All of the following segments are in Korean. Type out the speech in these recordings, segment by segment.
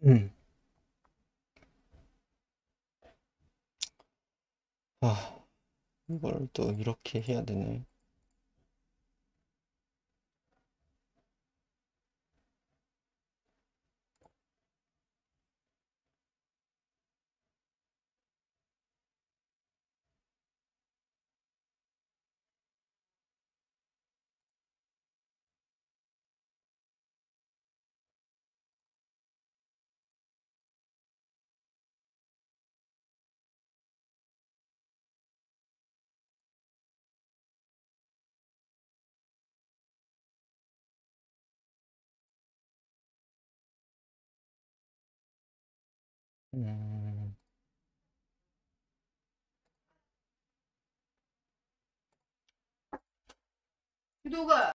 음. 아, 이걸 또 이렇게 해야 되네. 음, 누가?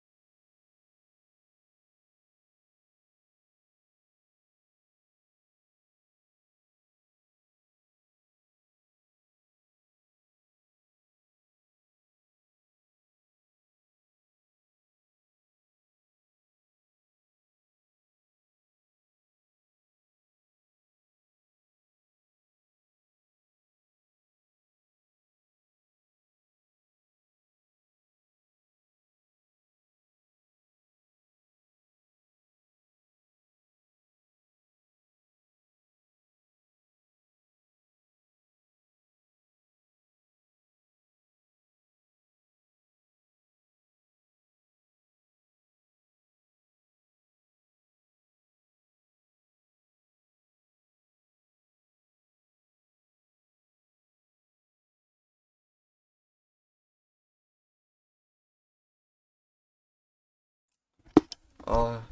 아,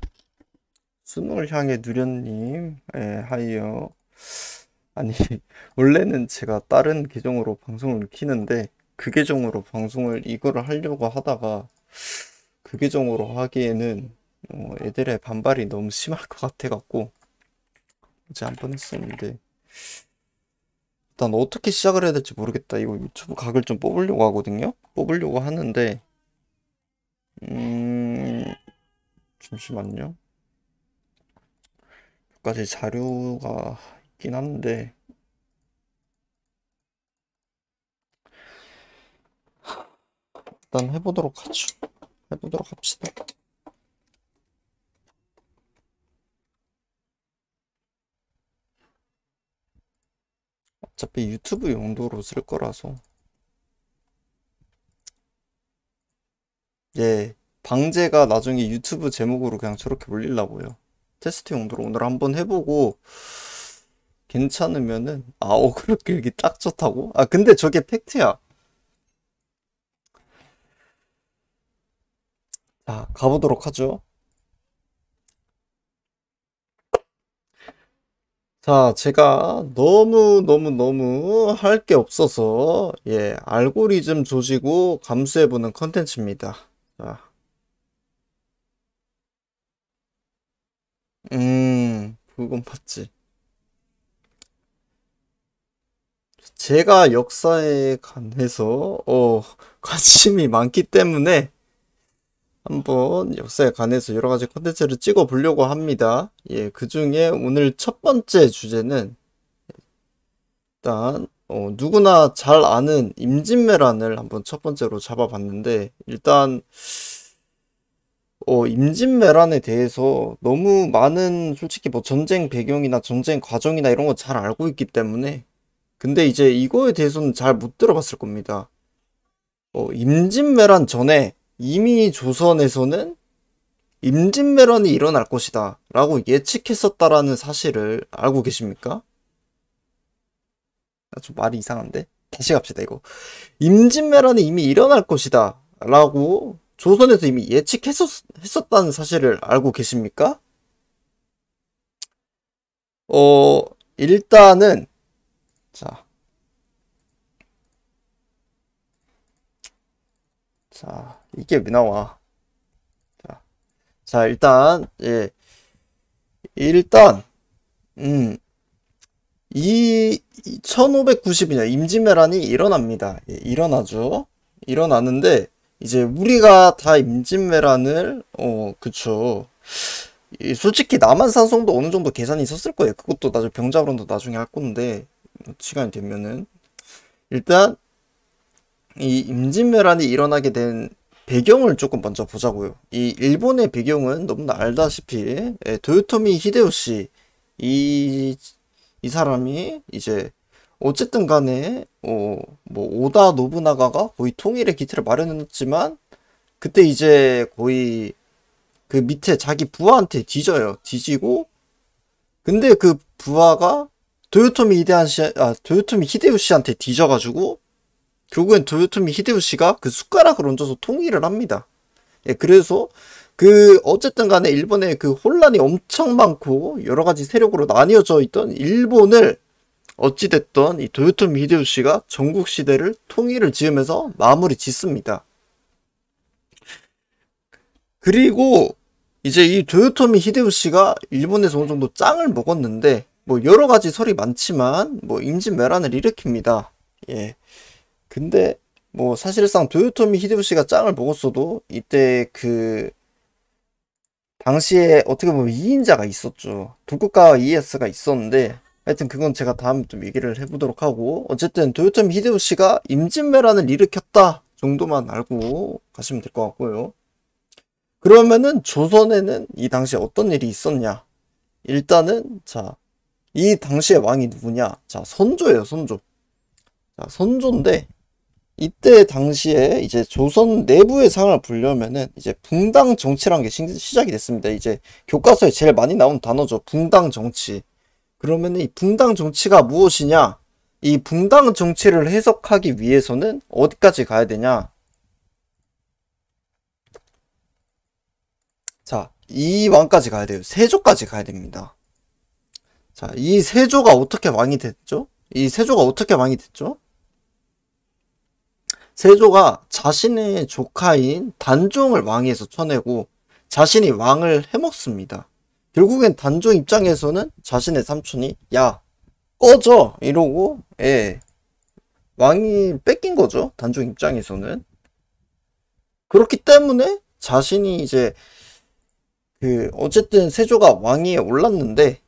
순월 향해 누련님, 하이요. 아니, 원래는 제가 다른 계정으로 방송을 키는데, 그 계정으로 방송을 이거를 하려고 하다가, 그 계정으로 하기에는, 애들의 반발이 너무 심할 것 같아갖고, 어제 한 번 했었는데, 일단 어떻게 시작을 해야 될지 모르겠다. 이거 유튜브 각을 좀 뽑으려고 하거든요? 뽑으려고 하는데, 음, 잠시만요. 몇 가지 자료가 있긴 한데, 일단 해보도록 하죠. 해보도록 합시다. 어차피 유튜브 용도로 쓸 거라서. 예, 방제가 나중에 유튜브 제목으로 그냥 저렇게 올리려고요. 테스트 용도로 오늘 한번 해보고, 괜찮으면은, 어그로 끌기 딱 좋다고? 근데 저게 팩트야. 자, 가보도록 하죠. 자, 제가 너무 할 게 없어서, 예, 알고리즘 조지고 감수해보는 컨텐츠입니다. 자, 그건 맞지. 제가 역사에 관해서, 관심이 많기 때문에 한번 역사에 관해서 여러 가지 컨텐츠를 찍어 보려고 합니다. 예, 그 중에 오늘 첫 번째 주제는 일단 누구나 잘 아는 임진왜란을 한번 첫 번째로 잡아봤는데 일단 임진왜란에 대해서 너무 많은 솔직히 뭐 전쟁 배경이나 전쟁 과정이나 이런 거 잘 알고 있기 때문에 근데 이제 이거에 대해서는 잘 못 들어봤을 겁니다. 임진왜란 전에 이미 조선에서는 임진왜란이 일어날 것이다 라고 예측했었다라는 사실을 알고 계십니까? 좀 말이 이상한데? 다시 갑시다 이거. 임진왜란이 이미 일어날 것이다 라고 조선에서 이미 예측했었다는 사실을 알고 계십니까? 어 일단은 자, 이게 왜 나와? 자, 일단 예 일단 음 이 1592년 임진왜란이 일어납니다. 예, 일어나죠. 일어나는데 이제 우리가 다 임진왜란을 그쵸. 솔직히 남한산성도 어느 정도 계산이 있었을 거예요. 그것도 나중에 병자론도 나중에 할 건데 시간이 되면은 일단 이 임진왜란이 일어나게 된 배경을 조금 먼저 보자고요. 이 일본의 배경은 너무나 알다시피 도요토미 히데요시 이, 이 사람이 이제 어쨌든 간에 뭐 오다 노부나가가 거의 통일의 기틀을 마련했지만 그때 이제 거의 그 밑에 자기 부하한테 뒤져요. 뒤지고 근데 그 부하가 도요토미 히데요시한테 뒤져가지고 결국엔 도요토미 히데요시가 그 숟가락을 얹어서 통일을 합니다. 예, 그래서 그 어쨌든 간에 일본에 그 혼란이 엄청 많고 여러 가지 세력으로 나뉘어져 있던 일본을 어찌됐던 이 도요토미 히데요시가 전국 시대를 통일을 지으면서 마무리 짓습니다. 그리고 이제 이 도요토미 히데요시가 일본에서 어느 정도 짱을 먹었는데 뭐 여러 가지 설이 많지만 뭐 임진왜란을 일으킵니다. 예. 근데 뭐 사실상 도요토미 히데요시가 짱을 먹었어도 이때 그 당시에 어떻게 보면 2인자가 있었죠. 도쿠가와 이에스가 있었는데 하여튼 그건 제가 다음에 좀 얘기를 해보도록 하고 어쨌든 도요토미 히데요시가 임진왜란을 일으켰다 정도만 알고 가시면 될 것 같고요. 그러면은 조선에는 이 당시에 어떤 일이 있었냐? 일단은 자, 이 당시의 왕이 누구냐? 자, 선조예요, 선조. 자, 선조인데 이때 당시에 이제 조선 내부의 상을 보려면은 이제 붕당 정치라는 게 시작이 됐습니다. 이제 교과서에 제일 많이 나온 단어죠. 붕당 정치. 그러면 이 붕당 정치가 무엇이냐? 이 붕당 정치를 해석하기 위해서는 어디까지 가야 되냐? 자, 이 왕까지 가야 돼요. 세조까지 가야 됩니다. 자, 이 세조가 어떻게 왕이 됐죠? 이 세조가 어떻게 왕이 됐죠? 세조가 자신의 조카인 단종을 왕위에서 쳐내고 자신이 왕을 해먹습니다. 결국엔 단종 입장에서는 자신의 삼촌이 야 꺼져 이러고 왕이 뺏긴 거죠. 단종 입장에서는. 그렇기 때문에 자신이 이제 그 어쨌든 세조가 왕위에 올랐는데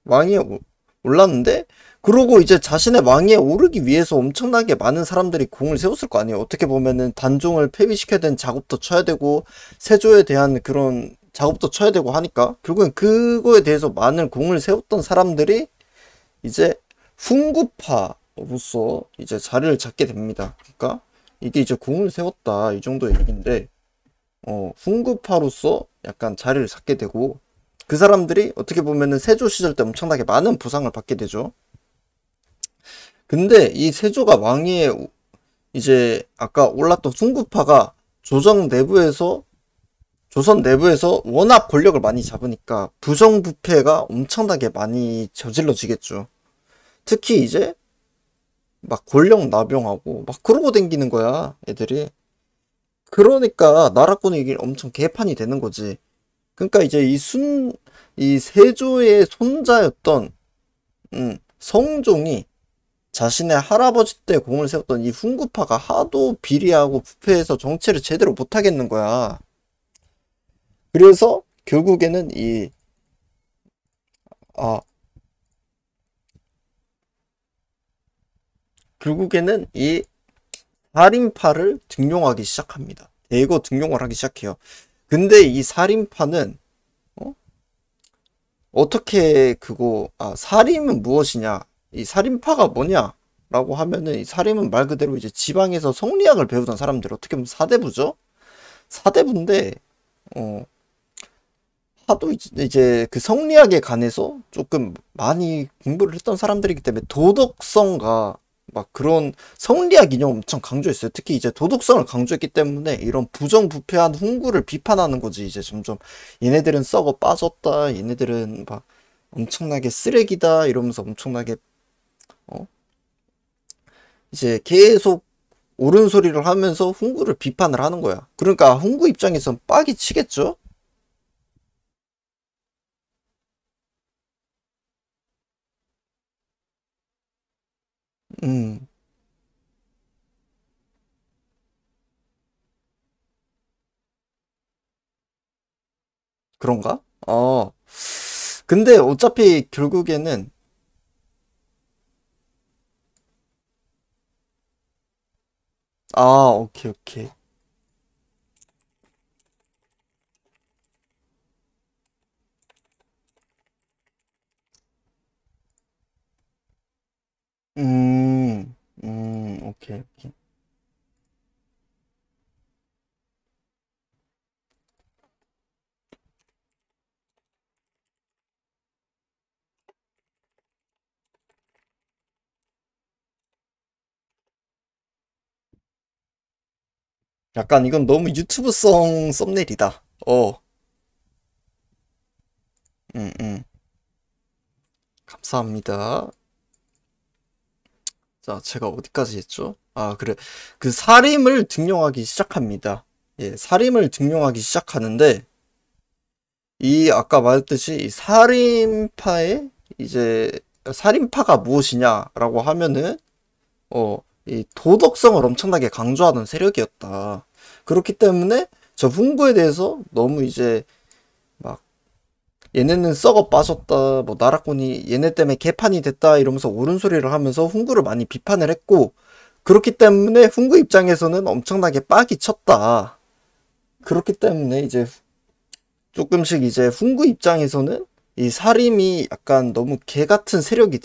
왕위에 올랐는데 그러고 이제 자신의 왕위에 오르기 위해서 엄청나게 많은 사람들이 공을 세웠을 거 아니에요. 어떻게 보면은 단종을 폐위시켜야 되는 작업도 쳐야 되고 세조에 대한 그런 작업도 쳐야 되고 하니까 결국엔 그거에 대해서 많은 공을 세웠던 사람들이 이제 훈구파로서 이제 자리를 잡게 됩니다. 그러니까 이게 이제 공을 세웠다 이 정도의 얘기인데 훈구파로서 약간 자리를 잡게 되고 그 사람들이 어떻게 보면은 세조 시절 때 엄청나게 많은 보상을 받게 되죠. 근데 이 세조가 왕위에 이제 아까 올랐던 훈구파가 조선 내부에서 워낙 권력을 많이 잡으니까 부정부패가 엄청나게 많이 저질러지겠죠. 특히 이제 막 권력 남용하고 막 그러고 댕기는 거야, 애들이. 그러니까 나라권 이게 엄청 개판이 되는 거지. 그러니까 이제 이 세조의 손자였던 성종이 자신의 할아버지 때 공을 세웠던 이 훈구파가 하도 비리하고 부패해서 정치를 제대로 못하겠는 거야. 그래서 결국에는 아, 이 살인파를 등용하기 시작합니다. 대거 등용을 하기 시작해요. 근데 이 살인파는 어? 어떻게 살인은 무엇이냐? 이 살인파가 뭐냐? 라고 하면은 이 살인은 말 그대로 이제 지방에서 성리학을 배우던 사람들 어떻게 보면 사대부죠? 사대부인데 하도 이제 그 성리학에 관해서 조금 많이 공부를 했던 사람들이기 때문에 도덕성과 막 그런 성리학 이념 엄청 강조했어요. 특히 이제 도덕성을 강조했기 때문에 이런 부정부패한 훈구를 비판하는 거지. 이제 점점 얘네들은 썩어 빠졌다. 얘네들은 막 엄청나게 쓰레기다. 이러면서 엄청나게 어? 이제 계속 옳은 소리를 하면서 훈구를 비판을 하는 거야. 그러니까 훈구 입장에선 빡이 치겠죠? 음. 그런가? 근데 어차피 결국에는, 오케이, 오케이. 오케이, 오케이. 약간 이건 너무 유튜브성 썸네일이다. 음, 음. 감사합니다. 자, 제가 어디까지 했죠? 그래. 그 살인을 등용하기 시작합니다. 예, 살인을 등용하기 시작하는데, 이 아까 말했듯이 이 살인파의 이제 살인파가 무엇이냐라고 하면은 이 도덕성을 엄청나게 강조하는 세력이었다. 그렇기 때문에 저 훈구에 대해서 너무 이제 막 얘네는 썩어 빠졌다, 뭐 나라꾼이 얘네 때문에 개판이 됐다 이러면서 옳은 소리를 하면서 훈구를 많이 비판을 했고, 그렇기 때문에 훈구 입장에서는 엄청나게 빡이 쳤다. 그렇기 때문에 이제 조금씩 이제 훈구 입장에서는 이 사림이 약간 너무 개 같은 세력이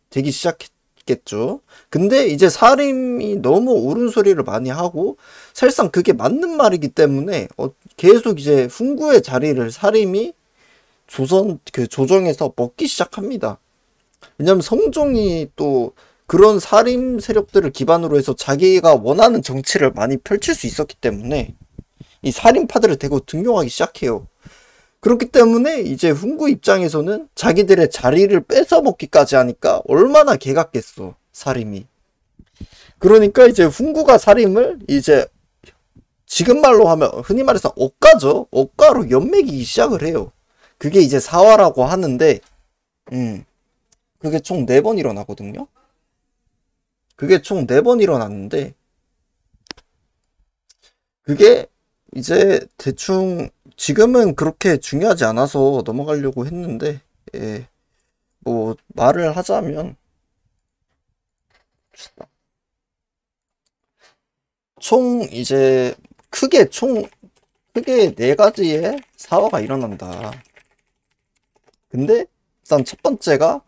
되기 시작했겠죠. 근데 이제 사림이 너무 옳은 소리를 많이 하고 사실상 그게 맞는 말이기 때문에 계속 이제 훈구의 자리를 사림이 조정에서 먹기 시작합니다. 왜냐면 성종이 또 그런 사림 세력들을 기반으로 해서 자기가 원하는 정치를 많이 펼칠 수 있었기 때문에 이 살인파들을 대거 등용하기 시작해요. 그렇기 때문에 이제 훈구 입장에서는 자기들의 자리를 뺏어 먹기까지 하니까 얼마나 개같겠어, 사림이. 그러니까 이제 훈구가 사림을 이제 지금 말로 하면 흔히 말해서 억가죠. 억가로 연맥이기 시작을 해요. 그게 이제 사화라고 하는데, 그게 총 4번 일어나거든요. 그게 총 4번 일어났는데, 그게 이제 대충 지금은 그렇게 중요하지 않아서 넘어가려고 했는데, 예, 뭐 말을 하자면 총 이제 크게 4가지의 사화가 일어난다. 근데 일단 첫 번째가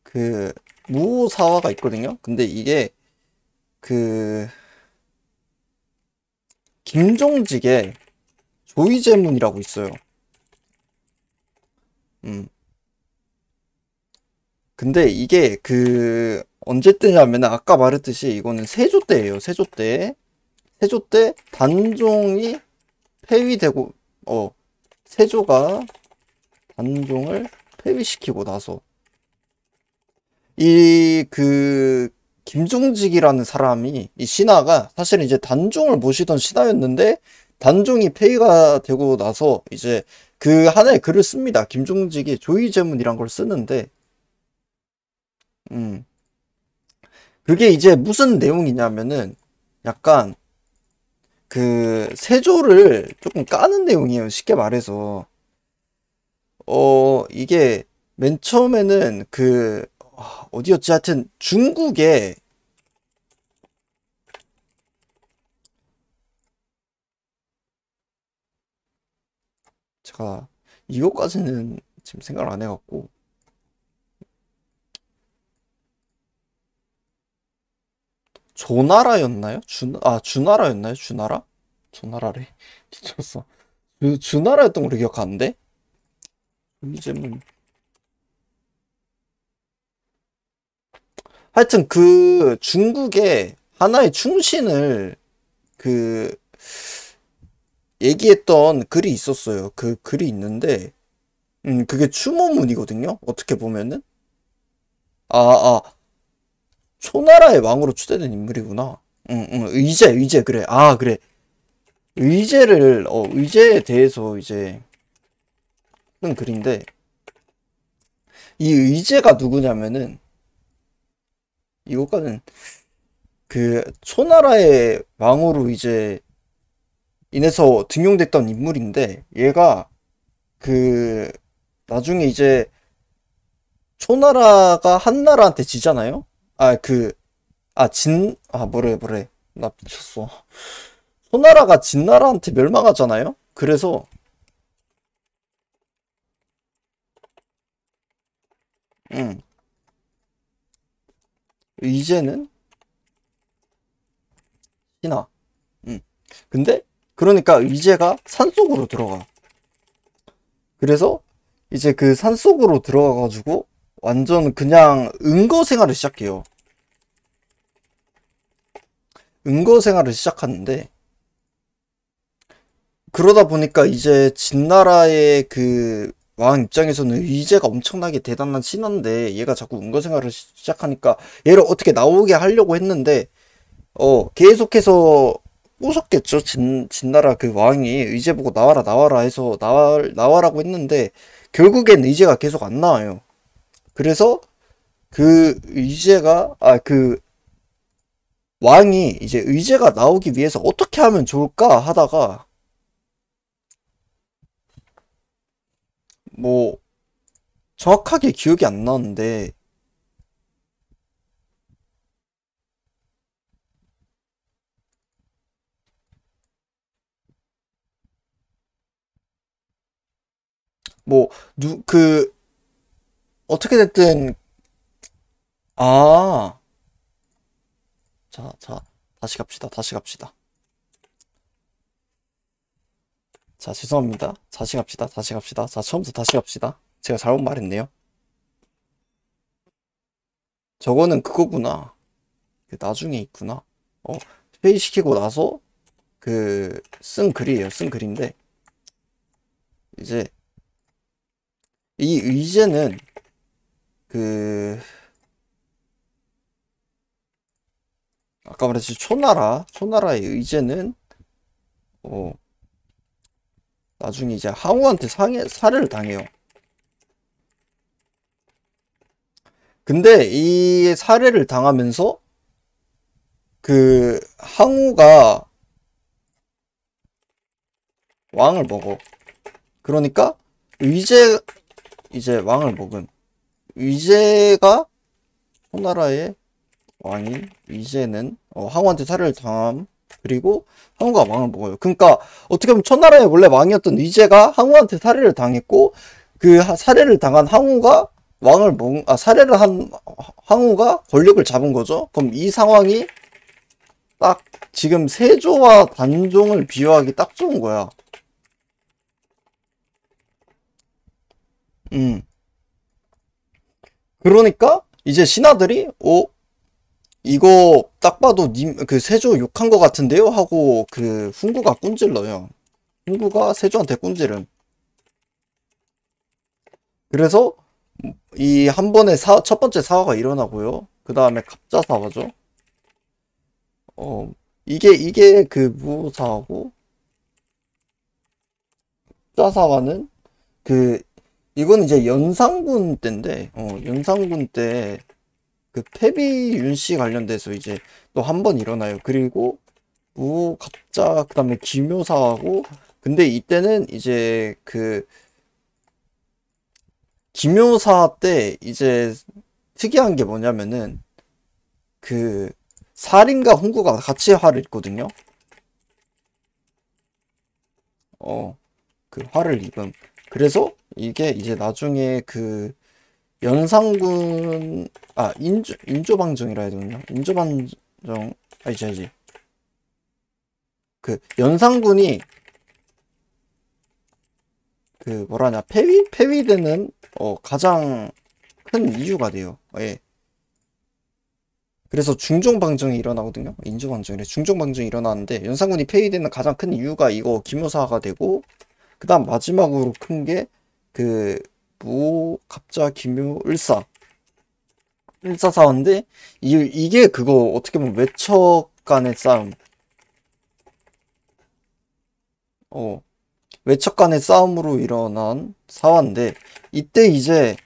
그 무사화가 있거든요. 근데 이게 그 김종직의 조이제문이라고 있어요. 음. 근데 이게 언제 때냐면 아까 말했듯이 이거는 세조 때예요. 세조 때. 세조 때 단종이 폐위되고 세조가 단종을 폐위시키고 나서 김종직이라는 사람이 이 신하가 사실은 이제 단종을 모시던 신하였는데 단종이 폐위가 되고 나서 이제 그 하나의 글을 씁니다. 김종직이 조의제문이란 걸 쓰는데 음 그게 이제 무슨 내용이냐면은 약간 세조를 조금 까는 내용이에요. 쉽게 말해서 이게 맨 처음에는 어디였지? 하여튼 중국에 제가 이거까지는 지금 생각을 안 해갖고 조나라였나요? 주나라였나요? 주나라? 조나라래. 미쳤어. 주나라였던 걸로 기억하는데? 이제는 하여튼 중국의 하나의 충신을 그 얘기했던 글이 있었어요. 그 글이 있는데 그게 추모문이거든요. 어떻게 보면은 아, 아, 초나라의 왕으로 추대된 인물이구나. 의제, 그래. 그래. 의제에 대해서 이제 쓴 글인데, 이 의제가 누구냐면은, 이거까는 초나라의 왕으로 이제 인해서 등용됐던 인물인데, 얘가 그 나중에 이제 초나라가 한나라한테 지잖아요? 뭐래. 나 미쳤어. 초나라가 진나라한테 멸망하잖아요? 그래서, 음, 이제는 신하. 음. 근데, 그러니까 의제가 산속으로 들어가. 그래서, 이제 그 산속으로 들어가가지고, 완전 그냥 은거 생활을 시작해요. 은거 생활을 시작하는데, 그러다 보니까 이제 진나라의 그 왕 입장에서는 의제가 엄청나게 대단한 신하인데 얘가 자꾸 은거 생활을 시작하니까 얘를 어떻게 나오게 하려고 했는데 계속해서 꼬셨겠죠. 진나라 그 왕이 의제 보고 나와라 해서 나와라고 했는데 결국엔 의제가 계속 안 나와요. 그래서 그 의제가 그 왕이 이제 의제가 나오기 위해서 어떻게 하면 좋을까 하다가 뭐 정확하게 기억이 안 나는데 뭐 어떻게 됐든 아, 자, 다시 갑시다. 자, 죄송합니다. 다시 갑시다. 자, 처음부터 다시 갑시다. 제가 잘못 말했네요. 저거는 그거구나. 그 나중에 있구나. 어, 회의시키고 나서 쓴 글이에요. 쓴 글인데 이제 이 의제는 그 아까 말했지 초나라의 의제는 어 나중에 이제 항우한테 살해를 당해요. 근데 이 살해를 당하면서 그 항우가 왕을 먹어. 그러니까 의제 이제 왕을 먹은 의제가 초나라의 왕인 의제는 항우한테 살해를 당함. 그리고 항우가 왕을 먹어요. 그러니까 어떻게 보면 초나라의 원래 왕이었던 의제가 항우한테 살해를 당했고 그 살해를 당한 항우가 살해를 한 항우가 권력을 잡은 거죠. 그럼 이 상황이 딱 지금 세조와 단종을 비유하기 딱 좋은 거야. 음. 그러니까 이제 신하들이 이거 딱 봐도 그 세조 욕한 거 같은데요? 하고 그 훈구가 꾼질러요. 훈구가 세조한테 꾼질음. 그래서 이 한 번에 첫 번째 사화가 일어나고요. 그 다음에 갑자사화죠. 이게 그 무사하고 갑자사화는 이건 이제 연산군 때인데 연산군 때 그 패비윤 씨 관련돼서 이제 또 한 번 일어나요. 그리고 갑자 그다음에 기묘사하고 근데 이때는 이제 기묘사 때 이제 특이한 게 뭐냐면은 살인과 훈구가 같이 화를 입거든요. 그 화를 입음. 그래서 이게 이제 나중에 연산군 인조방정이라 해야 되나? 인조방정 알지. 연산군이 뭐라냐 폐위되는 가장 큰 이유가 돼요. 예. 그래서 중종방정이 일어나거든요. 인조방정이래. 중종방정이 일어나는데 연산군이 폐위되는 가장 큰 이유가 이거 기묘사가 되고 그 다음 마지막으로 큰 게 갑자 기묘 을사사인데 이게 그거 어떻게 보면 외척 간의 싸움 외척 간의 싸움으로 일어난 사화인데 이때 이제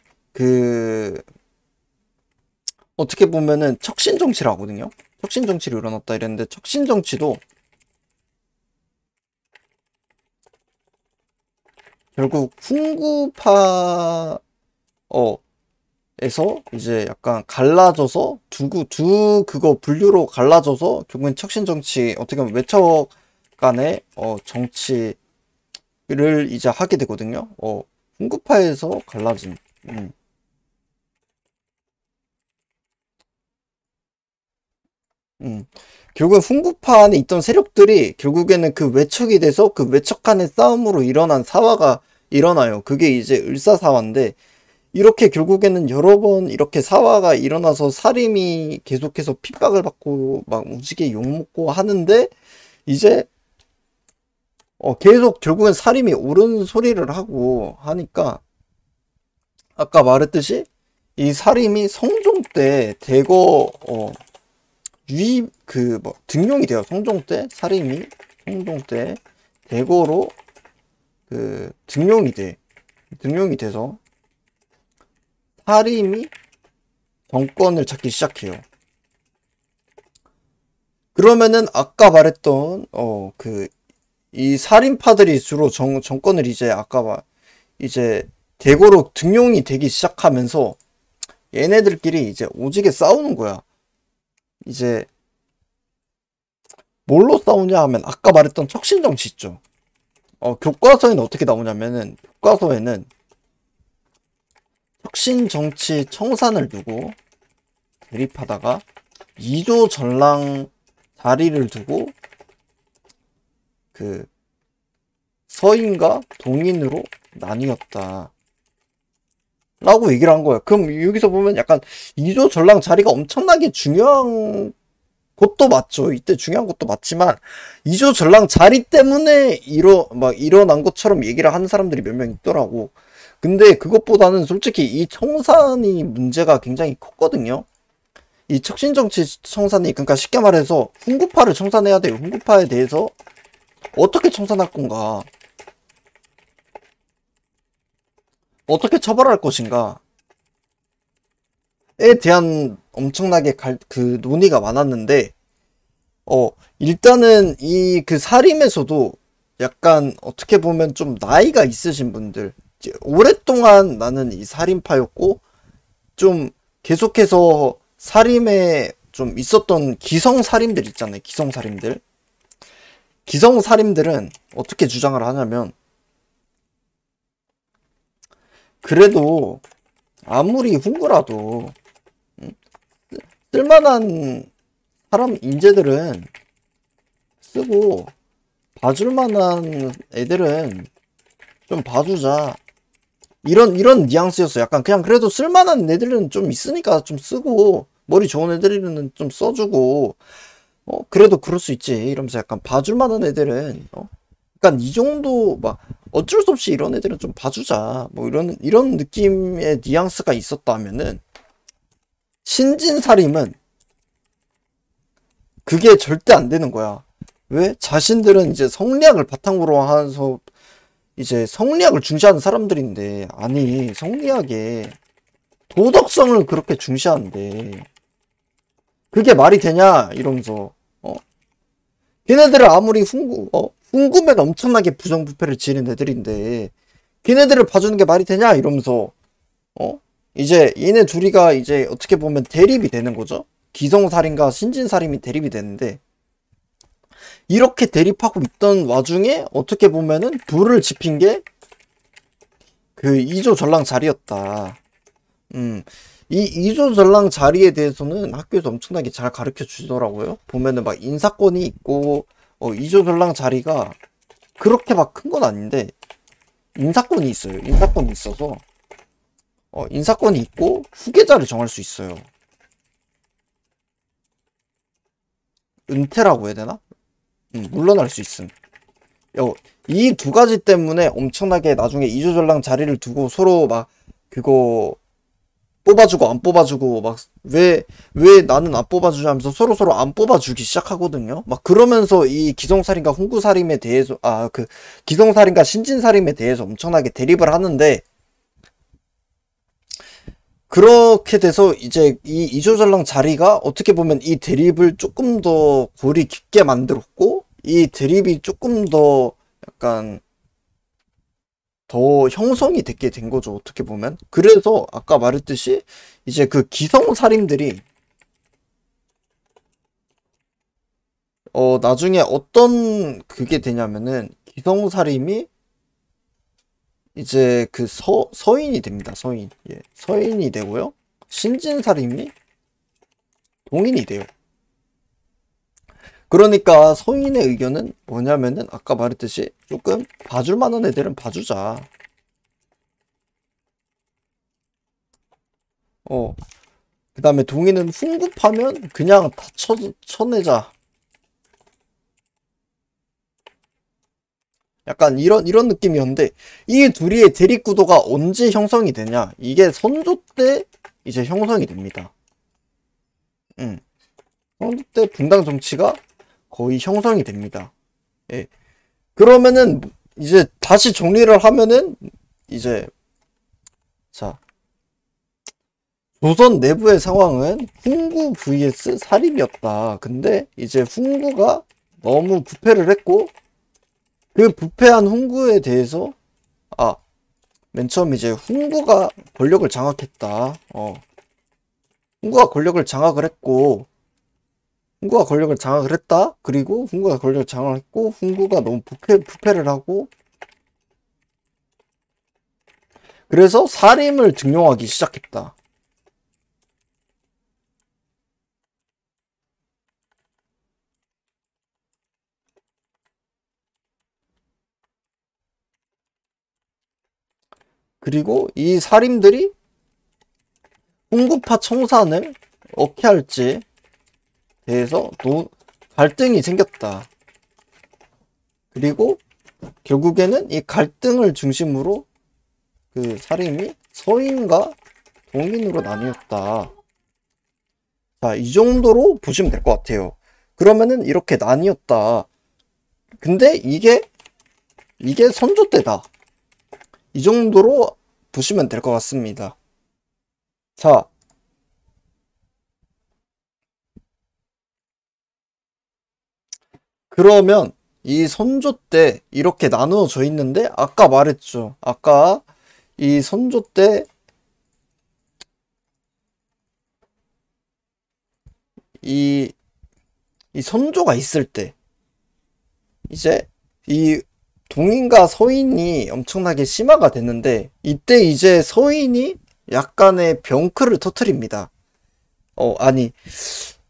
어떻게 보면은 척신정치를 하거든요. 척신정치를 일어났다 이랬는데 척신정치도 결국 훈구파 에서 이제 약간 갈라져서 그거 분류로 갈라져서 결국엔 척신 정치, 어떻게 보면 외척 간의 정치를 이제 하게 되거든요. 훈구파에서 갈라진. 음. 결국엔 훈구파 안에 있던 세력들이 결국에는 그 외척이 돼서 그 외척 간의 싸움으로 일어난 사화가 일어나요. 그게 이제 을사사화인데, 이렇게 결국에는 여러 번 이렇게 사화가 일어나서 사림이 계속해서 핍박을 받고 막 무지개 욕먹고 하는데, 이제 계속 결국엔 사림이 옳은 소리를 하고 하니까, 아까 말했듯이 이 사림이 성종 때 대거 유입 등용이 돼요. 성종 때 사림이 성종 때 대거로 등용이 돼서 사림이 정권을 잡기 시작해요. 그러면은 아까 말했던 이 살인파들이 주로 정권을 이제 이제 대거로 등용이 되기 시작하면서 얘네들끼리 이제 오지게 싸우는 거야. 이제 뭘로 싸우냐 하면 아까 말했던 척신정치 있죠. 교과서에는 어떻게 나오냐면은, 교과서에는 혁신정치 청산을 두고 대립하다가 이조 전랑 자리를 두고 서인과 동인으로 나뉘었다 라고 얘기를 한 거예요. 그럼 여기서 보면 약간 이조 전랑 자리가 엄청나게 중요한 것도 맞죠. 이때 중요한 것도 맞지만, 이조 전랑 자리 때문에 일어난 것처럼 얘기를 하는 사람들이 몇 명 있더라고. 근데 그것보다는 솔직히 이 청산이 문제가 굉장히 컸거든요. 이 척신정치 청산이, 그러니까 쉽게 말해서 훈구파를 청산해야 돼요. 훈구파에 대해서 어떻게 청산할 건가, 어떻게 처벌할 것인가 에 대한 엄청나게 논의가 많았는데, 일단은 사림에서도 약간 어떻게 보면 좀 나이가 있으신 분들, 오랫동안 나는 이 살인파였고 좀 계속해서 살인에 좀 있었던 기성살인들 있잖아요. 기성살인들은 어떻게 주장을 하냐면, 그래도 아무리 훈구라도 쓸만한 사람 인재들은 쓰고 봐줄 만한 애들은 좀 봐주자, 이런 뉘앙스였어. 약간 그냥 그래도 쓸만한 애들은 좀 있으니까 좀 쓰고, 머리 좋은 애들은 좀 써주고, 그래도 그럴 수 있지 이러면서 약간 봐줄 만한 애들은 약간 이 정도, 막 어쩔 수 없이 이런 애들은 좀 봐주자, 뭐 이런 느낌의 뉘앙스가 있었다면은, 신진사림은 그게 절대 안 되는 거야. 왜? 자신들은 이제 성리학을 바탕으로 해서 이제 성리학을 중시하는 사람들인데, 아니 성리학에 도덕성을 그렇게 중시하는데 그게 말이 되냐 이러면서, 걔네들은 아무리 훈구면 엄청나게 부정부패를 지는 애들인데 걔네들을 봐주는 게 말이 되냐 이러면서, 이제 얘네 둘이가 이제 어떻게 보면 대립이 되는 거죠. 기성살인과 신진살인이 대립이 되는데, 이렇게 대립하고 있던 와중에 어떻게 보면은 불을 지핀 게 그 이조 전랑 자리였다. 이 이조 전랑 자리에 대해서는 학교에서 엄청나게 잘 가르쳐 주더라고요. 보면은 막 인사권이 있고, 이조 전랑 자리가 그렇게 막 큰 건 아닌데 인사권이 있어요. 인사권이 있어서 인사권이 있고 후계자를 정할 수 있어요. 은퇴라고 해야 되나? 물러날 수 있음. 이 두 가지 때문에 엄청나게 나중에 이조전랑 자리를 두고 서로 막 그거 뽑아주고 안 뽑아주고, 막 왜 나는 안 뽑아주지 하면서 서로 안 뽑아주기 시작하거든요. 막 그러면서 이 기성살인과 훈구살인에 대해서, 기성살인과 신진살인에 대해서 엄청나게 대립을 하는데, 그렇게 돼서 이제 이 이조전랑 자리가 어떻게 보면 이 대립을 조금 더 골이 깊게 만들었고, 이 대립이 조금 더 약간 더 형성이 되게 된 거죠. 어떻게 보면. 그래서 아까 말했듯이 이제 그 기성살인들이 나중에 어떤 그게 되냐면은 기성살인이 이제 그 서인이 됩니다. 서인. 예. 서인이 되고요. 신진살인이 동인이 돼요. 그러니까 서인의 의견은 뭐냐면은 아까 말했듯이 조금 봐줄 만한 애들은 봐주자. 그 다음에 동인은 훈급하면 그냥 다 쳐내자. 약간 이런 느낌이었는데, 이 둘이의 대립구도가 언제 형성이 되냐? 이게 선조 때 이제 형성이 됩니다. 선조 때 분당 정치가 거의 형성이 됩니다. 예. 그러면은 이제 다시 정리를 하면은 이제 자, 조선 내부의 상황은 훈구 vs 사림이었다. 근데 이제 훈구가 너무 부패를 했고, 그 부패한 훈구에 대해서 맨 처음 이제 훈구가 권력을 장악했다. 훈구가 권력을 장악을 했고, 훈구가 권력을 장악을 했다. 그리고 훈구가 권력을 장악을 했고, 훈구가 너무 부패를 하고, 그래서 사림을 등용하기 시작했다. 그리고 이 사림들이 훈구파 청산을 어떻게 할지 대해서 또 갈등이 생겼다. 그리고 결국에는 이 갈등을 중심으로 그 사림이 서인과 동인으로 나뉘었다. 자, 이 정도로 보시면 될 것 같아요. 그러면은 이렇게 나뉘었다. 근데 이게 선조 때다. 이 정도로 보시면 될 것 같습니다. 자, 그러면 이 선조 때 이렇게 나누어져 있는데 아까 말했죠. 아까 이 선조 때 이 선조가 있을 때 이제 이 동인과 서인이 엄청나게 심화가 됐는데 이때 이제 서인이 약간의 병크를 터트립니다. 아니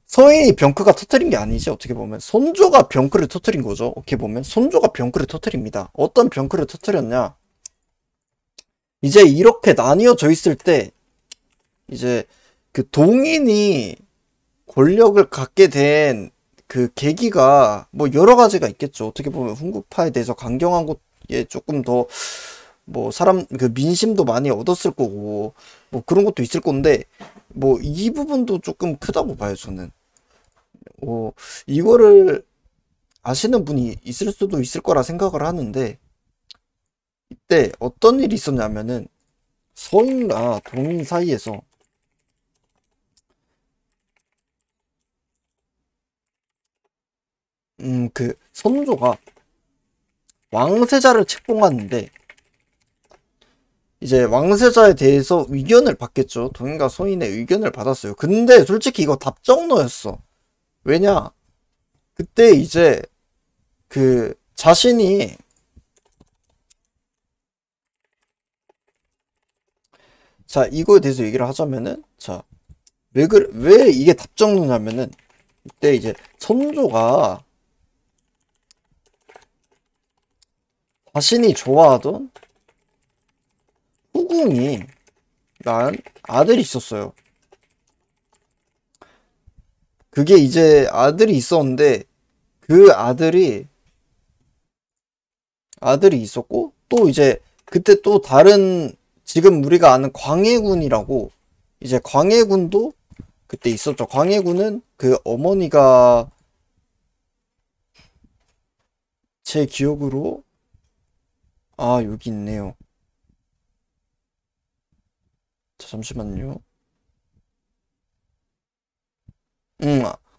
서인이 병크가 터트린 게 아니지. 어떻게 보면 선조가 병크를 터트린 거죠. 어떻게 보면 선조가 병크를 터트립니다. 어떤 병크를 터트렸냐, 이제 이렇게 나뉘어져 있을 때 이제 그 동인이 권력을 갖게 된 그 계기가 뭐 여러 가지가 있겠죠. 어떻게 보면 훈구파에 대해서 강경한 것에 조금 더 뭐 사람 그 민심도 많이 얻었을 거고 뭐 그런 것도 있을 건데 뭐 이 부분도 조금 크다고 봐요 저는. 이거를 아시는 분이 있을 수도 있을 거라 생각을 하는데, 이때 어떤 일이 있었냐면은 서인과 동인 사이에서 그 선조가 왕세자를 책봉하는데 이제 왕세자에 대해서 의견을 받겠죠. 동인과 서인의 의견을 받았어요. 근데 솔직히 이거 답정너였어. 왜냐, 그때 이제 그 자신이 자, 이거에 대해서 얘기를 하자면은, 자, 왜 이게 답정너냐면은, 이때 이제 선조가 자신이 좋아하던 후궁이 낳은 아들이 있었어요. 그게 이제 아들이 있었는데, 그 아들이 있었고, 또 이제, 그때 또 다른, 지금 우리가 아는 광해군이라고, 이제 광해군도 그때 있었죠. 광해군은 그 어머니가 제 기억으로, 여기 있네요. 자, 잠시만요.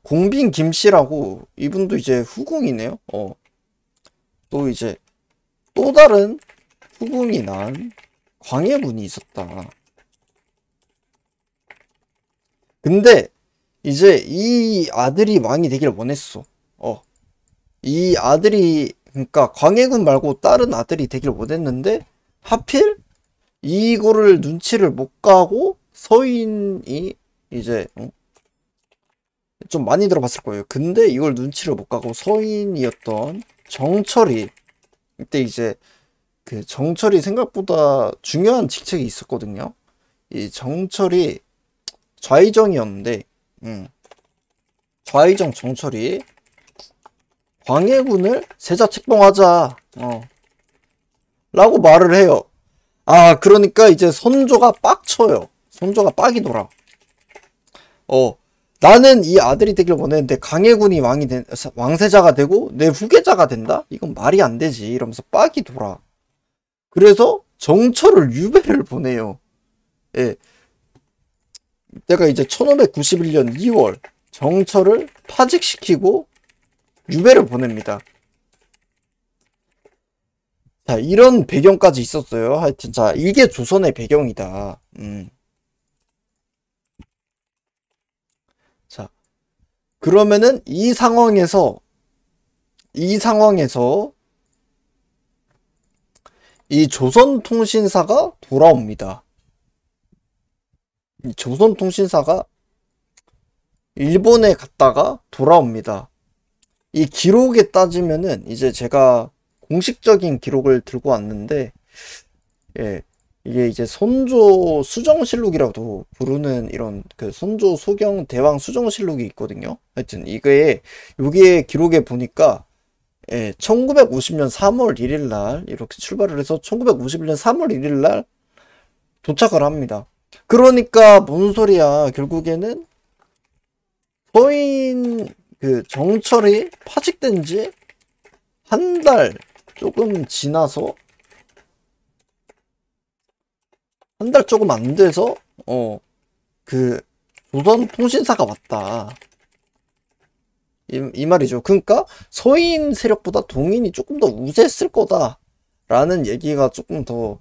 공빈 김씨라고, 이분도 이제 후궁이네요. 또 이제, 또 다른 후궁이 난 광해군이 있었다. 근데 이제 이 아들이 왕이 되길 원했어. 이 아들이 그러니까 광해군 말고 다른 아들이 되길 원했는데 하필 이거를 눈치를 못 가고 서인이 이제 좀 많이 들어봤을 거예요. 근데 이걸 눈치를 못 가고 서인이었던 정철이 이때 이제 그 정철이 생각보다 중요한 직책이 있었거든요. 이 정철이 좌의정이었는데 좌의정 정철이 광해군을 세자 책봉하자 라고 말을 해요. 아, 그러니까 이제 선조가 빡쳐요. 선조가 빡이 돌아. 나는 이 아들이 되길 원했는데 광해군이 왕세자가 되고 내 후계자가 된다? 이건 말이 안 되지. 이러면서 빡이 돌아. 그래서 정철을 유배를 보내요. 예. 내가 이제 1591년 2월 정철을 파직시키고 유배를 보냅니다. 자, 이런 배경까지 있었어요. 하여튼, 자, 이게 조선의 배경이다. 자, 그러면은 이 상황에서 이 조선통신사가 돌아옵니다. 이 조선통신사가 일본에 갔다가 돌아옵니다. 이 기록에 따지면은 이제 제가 공식적인 기록을 들고 왔는데, 예, 이게 이제 선조 수정실록이라고도 부르는 이런 그 선조 소경 대왕 수정실록이 있거든요. 하여튼 여기에 기록에 보니까 1950년 3월 1일 날 이렇게 출발을 해서 1951년 3월 1일 날 도착을 합니다. 그러니까 뭔 소리야? 결국에는 서인 그 정철이 파직된 지 한 달 조금 지나서 한 달 조금 안 돼서 그 조선통신사가 왔다. 이 말이죠. 그러니까 서인 세력보다 동인이 조금 더 우세했을 거다라는 얘기가 조금 더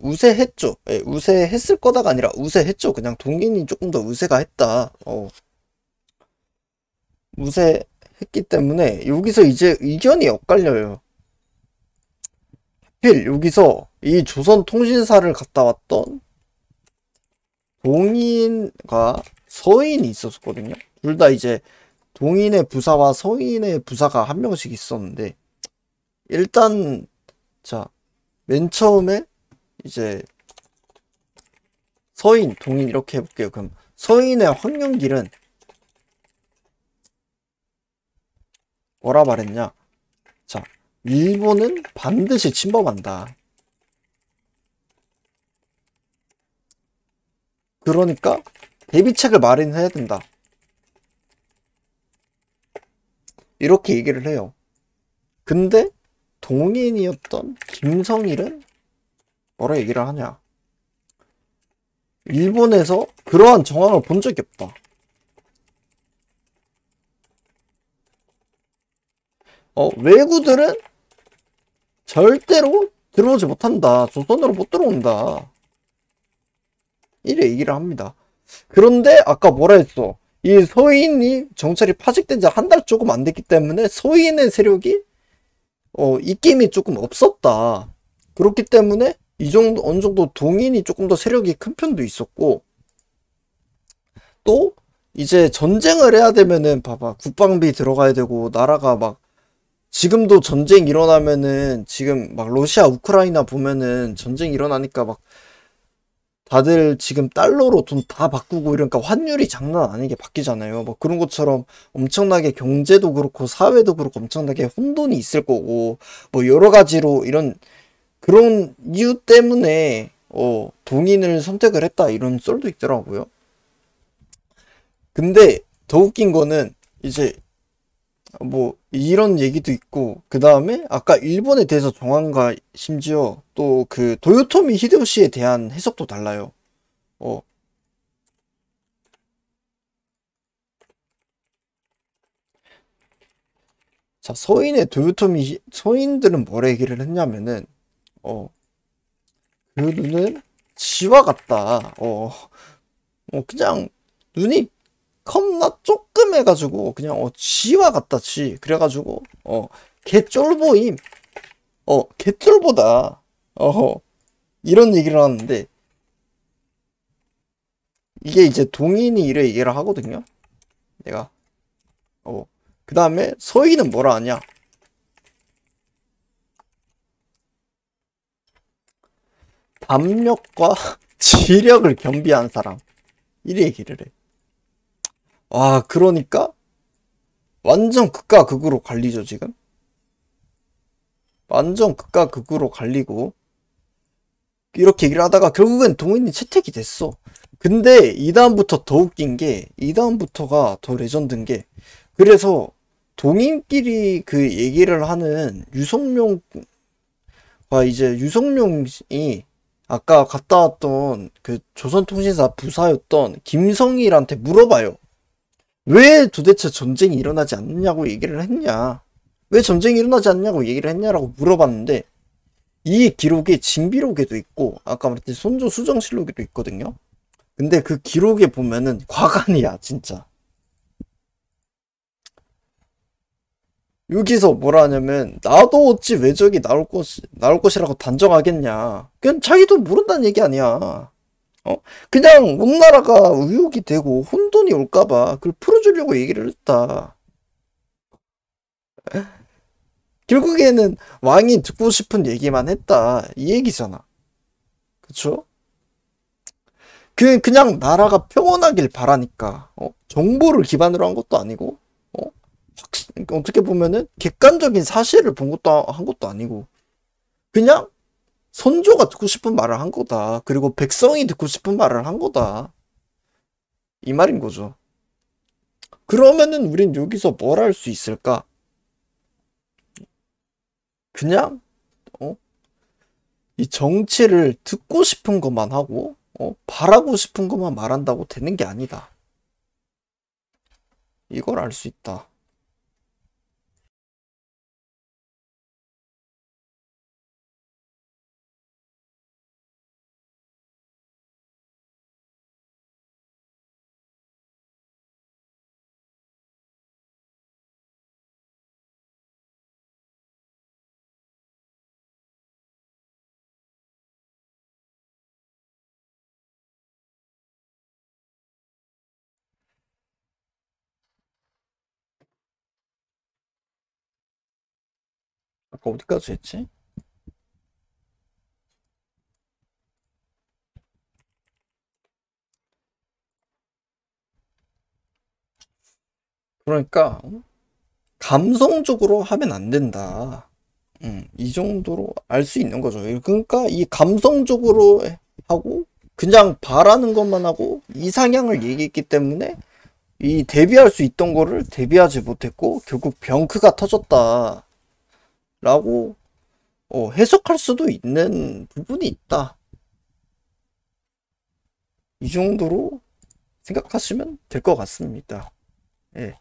우세했죠. 예, 우세했을 거다가 아니라 우세했죠. 그냥 동인이 조금 더 우세가 했다. 우세했기 때문에 여기서 이제 의견이 엇갈려요. 하필 여기서 이 조선통신사를 갔다 왔던 동인과 서인이 있었거든요. 둘 다 이제 동인의 부사와 서인의 부사가 한 명씩 있었는데, 일단 자, 맨 처음에 이제 서인, 동인 이렇게 해볼게요. 그럼 서인의 황룡길은 뭐라 말했냐? 자, 일본은 반드시 침범한다. 그러니까 대비책을 마련해야 된다. 이렇게 얘기를 해요. 근데 동인이었던 김성일은 뭐라 얘기를 하냐? 일본에서 그러한 정황을 본 적이 없다. 외구들은 절대로 들어오지 못한다. 조선으로 못 들어온다. 이래 얘기를 합니다. 그런데 아까 뭐라 했어? 이 서인이 정찰이 파직된 지 한 달 조금 안 됐기 때문에 서인의 세력이 입김이 조금 없었다. 그렇기 때문에 이 정도 어느 정도 동인이 조금 더 세력이 큰 편도 있었고, 또 이제 전쟁을 해야 되면은 봐봐, 국방비 들어가야 되고, 나라가 막 지금도 전쟁 일어나면은 지금 막 러시아 우크라이나 보면은 전쟁 일어나니까 막 다들 지금 달러로 돈 다 바꾸고 이러니까 환율이 장난 아니게 바뀌잖아요. 뭐 그런 것처럼 엄청나게 경제도 그렇고 사회도 그렇고 엄청나게 혼돈이 있을 거고, 뭐 여러 가지로 그런 이유 때문에 동인을 선택을 했다, 이런 썰도 있더라고요. 근데 더 웃긴 거는 이제 뭐 이런 얘기도 있고, 그 다음에 아까 일본에 대해서 정황과 심지어 또 그 도요토미 히데요시에 대한 해석도 달라요. 자, 서인들은 뭐라 얘기를 했냐면은 그 눈은 지와 같다. 그냥 눈이 겁나 조금 해가지고 그냥 지와 같다 지. 그래가지고 개쫄보임. 개쫄보다. 이런 얘기를 하는데 이게 이제 동인이 이래 얘기를 하거든요. 내가 그 다음에 서희는 뭐라 하냐? 담력과 지력을 겸비한 사람. 이래 얘기를 해. 와, 그러니까 완전 극과 극으로 갈리죠, 지금. 완전 극과 극으로 갈리고 이렇게 얘기를 하다가 결국엔 동인이 채택이 됐어. 근데 이 다음부터 더 웃긴 게, 이 다음부터가 더 레전드인 게, 그래서 동인끼리 그 얘기를 하는 유성룡과 이제 유성룡이 아까 갔다 왔던 그 조선통신사 부사였던 김성일한테 물어봐요. 왜 도대체 전쟁이 일어나지 않느냐고 얘기를 했냐. 왜 전쟁이 일어나지 않냐고 얘기를 했냐라고 물어봤는데, 이 기록이 징비록에도 있고 아까 말했듯이 손조 수정실록에도 있거든요. 근데 그 기록에 보면은 과간이야 진짜. 여기서 뭐라 하냐면 나도 어찌 외적이 나올 것이라고 단정하겠냐. 그냥 자기도 모른다는 얘기 아니야. 그냥 온나라가 의혹이 되고 혼돈이 올까봐 그걸 풀어주려고 얘기를 했다. 결국에는 왕이 듣고 싶은 얘기만 했다 이 얘기잖아. 그쵸? 그냥 나라가 평온하길 바라니까 정보를 기반으로 한 것도 아니고 어떻게 보면은 객관적인 사실을 본 것도 한 것도 아니고 그냥 선조가 듣고 싶은 말을 한 거다. 그리고 백성이 듣고 싶은 말을 한 거다. 이 말인 거죠. 그러면은 우린 여기서 뭘 할 수 있을까? 그냥 이 정치를 듣고 싶은 것만 하고 바라고 싶은 것만 말한다고 되는 게 아니다. 이걸 알 수 있다. 아까 어디까지 했지? 그러니까 감성적으로 하면 안 된다. 이 정도로 알 수 있는 거죠. 그러니까 이 감성적으로 하고 그냥 바라는 것만 하고 이상향을 얘기했기 때문에 이 대비할 수 있던 거를 대비하지 못했고 결국 병크가 터졌다 라고 해석할 수도 있는 부분이 있다. 이 정도로 생각하시면 될 것 같습니다. 예.